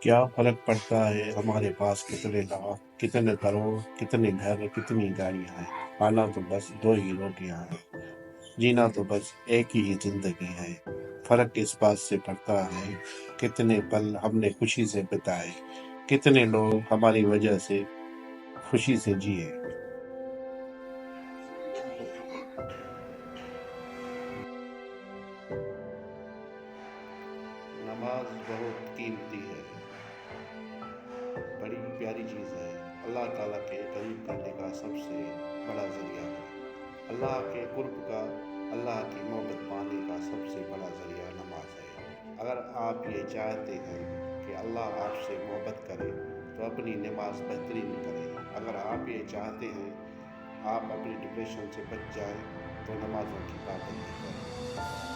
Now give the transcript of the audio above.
کیا فرق پڑتا ہے ہمارے پاس کتنے لاکھ، کتنے کروڑ، کتنے گھر، کتنی گاڑیاں ہیں؟ کھانا تو بس دو ہی روٹیاں ہیں، جینا تو بس ایک ہی زندگی ہے۔ فرق اس بات سے پڑتا ہے کتنے پل ہم نے خوشی سے بتائے، کتنے لوگ ہماری وجہ سے خوشی سے جیے۔ نماز بہت قیمتی ہے، بڑی پیاری چیز ہے، اللہ تعالیٰ کے قریب کرنے کا سب سے بڑا ذریعہ ہے۔ اللہ کے قرب کا، اللہ کی محبت پانے کا سب سے بڑا ذریعہ نماز ہے۔ اگر آپ یہ چاہتے ہیں کہ اللہ آپ سے محبت کرے تو اپنی نماز بہترین کریں۔ اگر آپ یہ چاہتے ہیں آپ اپنی ڈپریشن سے بچ جائیں تو نمازوں کی پابندی کریں۔